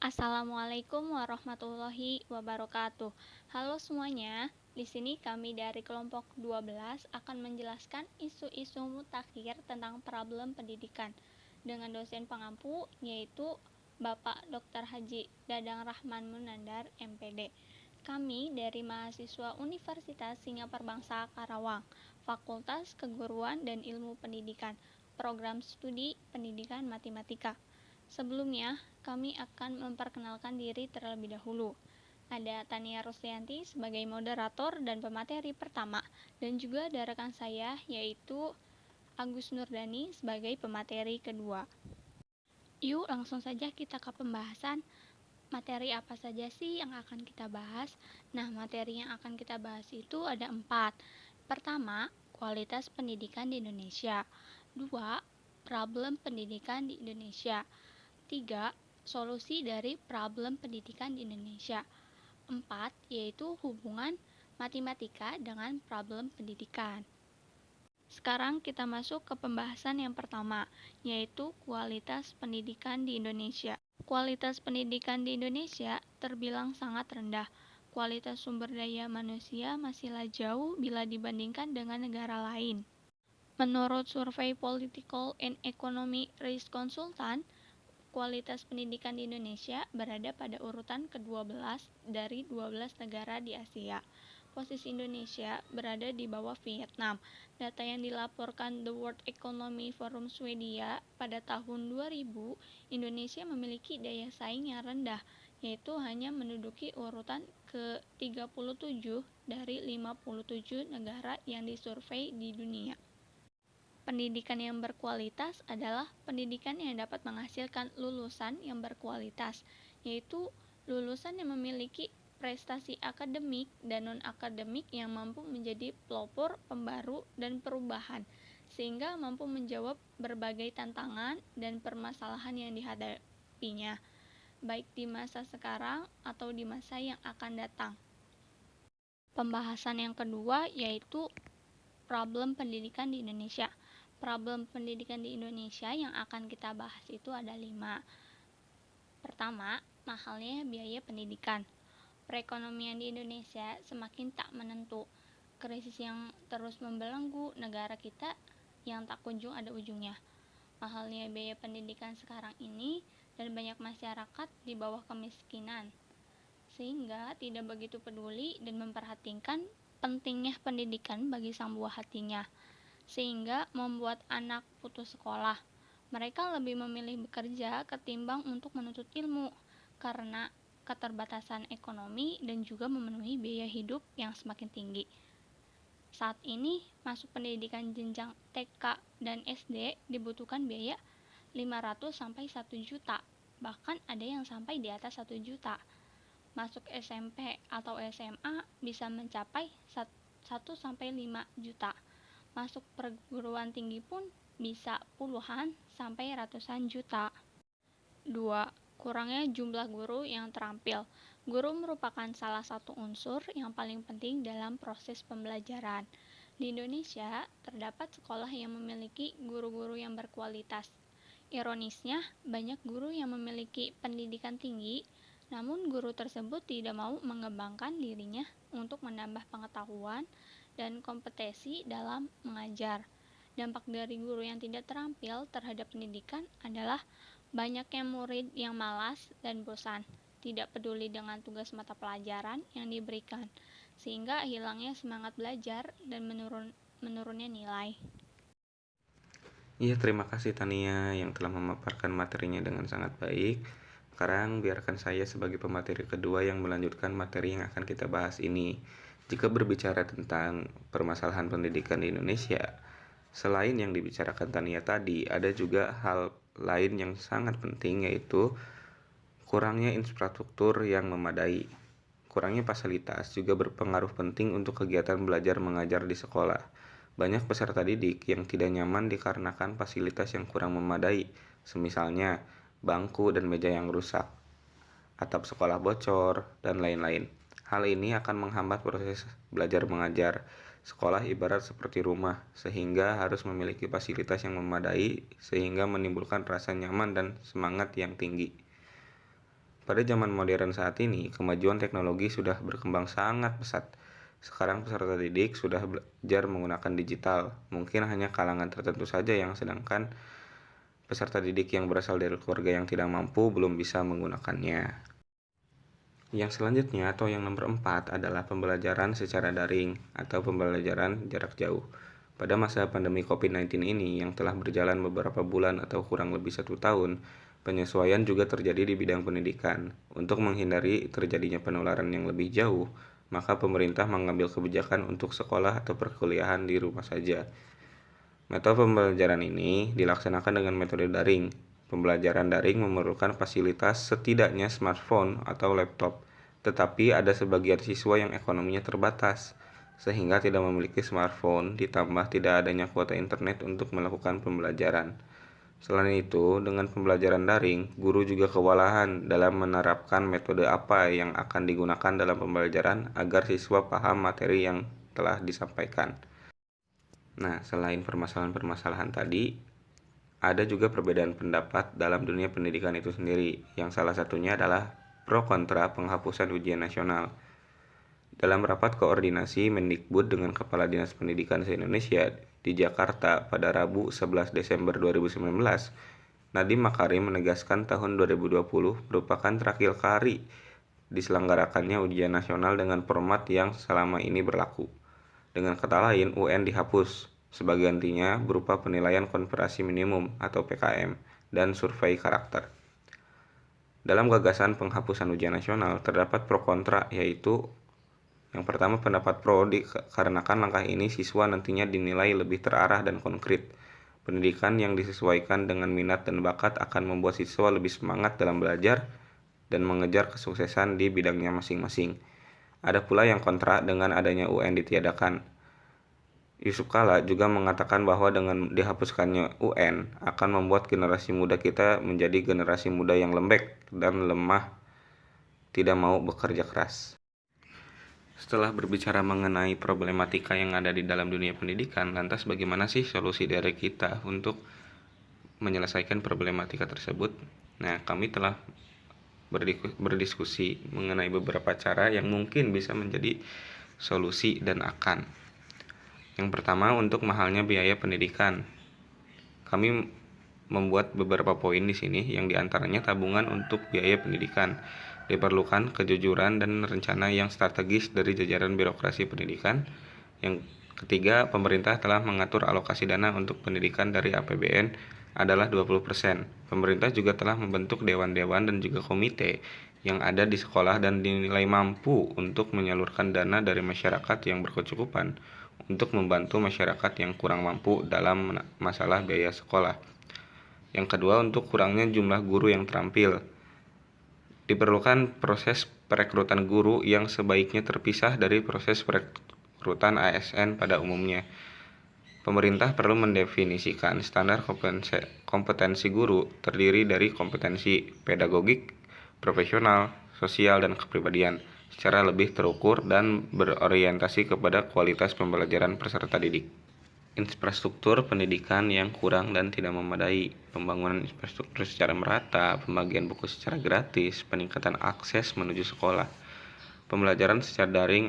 Assalamualaikum warahmatullahi wabarakatuh. Halo semuanya, di sini kami dari kelompok 12 akan menjelaskan isu-isu mutakhir tentang problem pendidikan dengan dosen pengampu yaitu Bapak Dr. Haji Dadang Rahman Munandar, MPD. Kami dari mahasiswa Universitas Singapura Bangsa Karawang, Fakultas Keguruan dan Ilmu Pendidikan, Program Studi Pendidikan Matematika. Sebelumnya, kami akan memperkenalkan diri terlebih dahulu. Ada Tania Ruslianti sebagai moderator dan pemateri pertama, dan juga ada rekan saya yaitu Agus Nurdani sebagai pemateri kedua. Yuk langsung saja kita ke pembahasan. Materi apa saja sih yang akan kita bahas? Nah, materi yang akan kita bahas itu ada 4. Pertama, kualitas pendidikan di Indonesia. 2. Problem pendidikan di Indonesia. 3. Solusi dari problem pendidikan di Indonesia. 4. Yaitu hubungan matematika dengan problem pendidikan. Sekarang kita masuk ke pembahasan yang pertama, yaitu kualitas pendidikan di Indonesia. Kualitas pendidikan di Indonesia terbilang sangat rendah. Kualitas sumber daya manusia masihlah jauh bila dibandingkan dengan negara lain. Menurut survei Political and Economic Risk Consultant, kualitas pendidikan di Indonesia berada pada urutan ke-12 dari 12 negara di Asia. Posisi Indonesia berada di bawah Vietnam. Data yang dilaporkan The World Economic Forum Swedia pada tahun 2000, Indonesia memiliki daya saing yang rendah, yaitu hanya menduduki urutan ke-37 dari 57 negara yang disurvei di dunia. Pendidikan yang berkualitas adalah pendidikan yang dapat menghasilkan lulusan yang berkualitas, yaitu lulusan yang memiliki prestasi akademik dan non-akademik yang mampu menjadi pelopor pembaru dan perubahan, sehingga mampu menjawab berbagai tantangan dan permasalahan yang dihadapinya, baik di masa sekarang atau di masa yang akan datang. Pembahasan yang kedua yaitu problem pendidikan di Indonesia. Problem pendidikan di Indonesia yang akan kita bahas itu ada 5. Pertama, mahalnya biaya pendidikan. Perekonomian di Indonesia semakin tak menentu. Krisis yang terus membelenggu negara kita yang tak kunjung ada ujungnya. Mahalnya biaya pendidikan sekarang ini dan banyak masyarakat di bawah kemiskinan, sehingga tidak begitu peduli dan memperhatikan pentingnya pendidikan bagi sang buah hatinya, sehingga membuat anak putus sekolah. Mereka lebih memilih bekerja ketimbang untuk menuntut ilmu karena keterbatasan ekonomi dan juga memenuhi biaya hidup yang semakin tinggi. Saat ini, masuk pendidikan jenjang TK dan SD dibutuhkan biaya 500 sampai 1 juta, bahkan ada yang sampai di atas 1 juta. Masuk SMP atau SMA bisa mencapai 1 sampai 5 juta. Masuk perguruan tinggi pun bisa puluhan sampai ratusan juta. 2. Kurangnya jumlah guru yang terampil. Guru merupakan salah satu unsur yang paling penting dalam proses pembelajaran. Di Indonesia, terdapat sekolah yang memiliki guru-guru yang berkualitas. Ironisnya, banyak guru yang memiliki pendidikan tinggi, namun guru tersebut tidak mau mengembangkan dirinya untuk menambah pengetahuan dan kompetensi dalam mengajar. Dampak dari guru yang tidak terampil terhadap pendidikan adalah banyaknya murid yang malas dan bosan, tidak peduli dengan tugas mata pelajaran yang diberikan, sehingga hilangnya semangat belajar dan menurunnya nilai. Iya, terima kasih Tania yang telah memaparkan materinya dengan sangat baik. Sekarang biarkan saya sebagai pemateri kedua yang melanjutkan materi yang akan kita bahas ini. Jika berbicara tentang permasalahan pendidikan di Indonesia, selain yang dibicarakan Tania tadi, ada juga hal lain yang sangat penting, yaitu kurangnya infrastruktur yang memadai. Kurangnya fasilitas juga berpengaruh penting untuk kegiatan belajar mengajar di sekolah. Banyak peserta didik yang tidak nyaman dikarenakan fasilitas yang kurang memadai, semisalnya bangku dan meja yang rusak, atap sekolah bocor, dan lain-lain. Hal ini akan menghambat proses belajar mengajar. Sekolah ibarat seperti rumah, sehingga harus memiliki fasilitas yang memadai sehingga menimbulkan rasa nyaman dan semangat yang tinggi. Pada zaman modern saat ini, kemajuan teknologi sudah berkembang sangat pesat. Sekarang peserta didik sudah belajar menggunakan digital. Mungkin hanya kalangan tertentu saja yang sedangkan peserta didik yang berasal dari keluarga yang tidak mampu belum bisa menggunakannya. Yang selanjutnya atau yang nomor 4 adalah pembelajaran secara daring atau pembelajaran jarak jauh. Pada masa pandemi COVID-19 ini yang telah berjalan beberapa bulan atau kurang lebih 1 tahun, penyesuaian juga terjadi di bidang pendidikan. Untuk menghindari terjadinya penularan yang lebih jauh, maka pemerintah mengambil kebijakan untuk sekolah atau perkuliahan di rumah saja. Metode pembelajaran ini dilaksanakan dengan metode daring. Pembelajaran daring memerlukan fasilitas setidaknya smartphone atau laptop, tetapi ada sebagian siswa yang ekonominya terbatas, sehingga tidak memiliki smartphone, ditambah tidak adanya kuota internet untuk melakukan pembelajaran. Selain itu, dengan pembelajaran daring, guru juga kewalahan dalam menerapkan metode apa yang akan digunakan dalam pembelajaran agar siswa paham materi yang telah disampaikan. Nah, selain permasalahan-permasalahan tadi, ada juga perbedaan pendapat dalam dunia pendidikan itu sendiri, yang salah satunya adalah pro kontra penghapusan ujian nasional. Dalam rapat koordinasi Mendikbud dengan Kepala Dinas Pendidikan se-Indonesia di Jakarta pada Rabu 11 Desember 2019, Nadiem Makarim menegaskan tahun 2020 merupakan terakhir kali diselenggarakannya ujian nasional dengan format yang selama ini berlaku. Dengan kata lain, UN dihapus, sebagai gantinya berupa penilaian konversi minimum atau PKM dan survei karakter. Dalam gagasan penghapusan ujian nasional terdapat pro kontra, yaitu yang pertama pendapat pro dikarenakan langkah ini siswa nantinya dinilai lebih terarah dan konkret. Pendidikan yang disesuaikan dengan minat dan bakat akan membuat siswa lebih semangat dalam belajar dan mengejar kesuksesan di bidangnya masing-masing. Ada pula yang kontra dengan adanya UN ditiadakan. Yusuf Kala juga mengatakan bahwa dengan dihapuskannya UN akan membuat generasi muda kita menjadi generasi muda yang lembek dan lemah, tidak mau bekerja keras. Setelah berbicara mengenai problematika yang ada di dalam dunia pendidikan, lantas bagaimana sih solusi dari kita untuk menyelesaikan problematika tersebut? Nah, kami telah berdiskusi mengenai beberapa cara yang mungkin bisa menjadi solusi dan akan. Yang pertama, untuk mahalnya biaya pendidikan. Kami membuat beberapa poin di sini yang diantaranya tabungan untuk biaya pendidikan. Diperlukan kejujuran dan rencana yang strategis dari jajaran birokrasi pendidikan. Yang ketiga, pemerintah telah mengatur alokasi dana untuk pendidikan dari APBN adalah 20%. Pemerintah juga telah membentuk dewan-dewan dan juga komite yang ada di sekolah dan dinilai mampu untuk menyalurkan dana dari masyarakat yang berkecukupan untuk membantu masyarakat yang kurang mampu dalam masalah biaya sekolah. Yang kedua, untuk kurangnya jumlah guru yang terampil. Diperlukan proses perekrutan guru yang sebaiknya terpisah dari proses perekrutan ASN pada umumnya. Pemerintah perlu mendefinisikan standar kompetensi guru terdiri dari kompetensi pedagogik, profesional, sosial, dan kepribadian secara lebih terukur dan berorientasi kepada kualitas pembelajaran peserta didik. Infrastruktur pendidikan yang kurang dan tidak memadai, pembangunan infrastruktur secara merata, pembagian buku secara gratis, peningkatan akses menuju sekolah, pembelajaran secara daring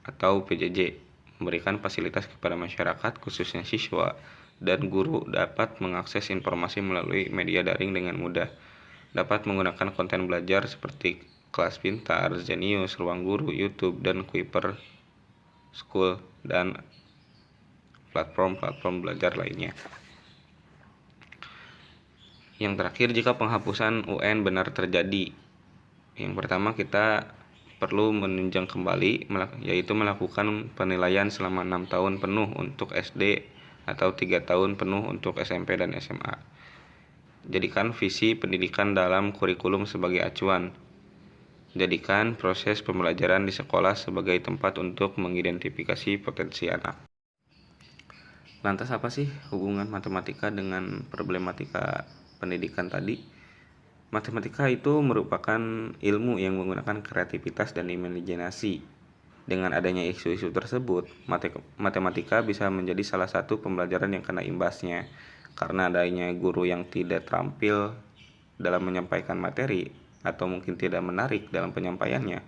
atau PJJ, memberikan fasilitas kepada masyarakat khususnya siswa dan guru dapat mengakses informasi melalui media daring dengan mudah, dapat menggunakan konten belajar seperti Kelas Pintar, Zenius, Ruang Guru, YouTube, dan Kuiper School, dan platform-platform belajar lainnya. Yang terakhir, jika penghapusan UN benar terjadi, yang pertama kita perlu menunjang kembali, yaitu melakukan penilaian selama 6 tahun penuh untuk SD atau 3 tahun penuh untuk SMP dan SMA. Jadikan visi pendidikan dalam kurikulum sebagai acuan. Jadikan proses pembelajaran di sekolah sebagai tempat untuk mengidentifikasi potensi anak. Lantas apa sih hubungan matematika dengan problematika pendidikan tadi? Matematika itu merupakan ilmu yang menggunakan kreativitas dan imajinasi. Dengan adanya isu-isu tersebut, matematika bisa menjadi salah satu pembelajaran yang kena imbasnya. Karena adanya guru yang tidak terampil dalam menyampaikan materi, atau mungkin tidak menarik dalam penyampaiannya,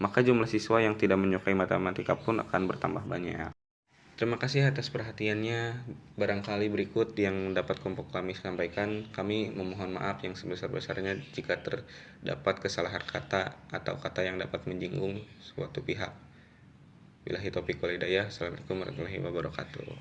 maka jumlah siswa yang tidak menyukai matematika pun akan bertambah banyak. Terima kasih atas perhatiannya. Barangkali berikut yang dapat kelompok kami sampaikan. Kami memohon maaf yang sebesar-besarnya jika terdapat kesalahan kata atau kata yang dapat menyinggung suatu pihak. Billahi taufiq wal hidayah. Assalamualaikum warahmatullahi wabarakatuh.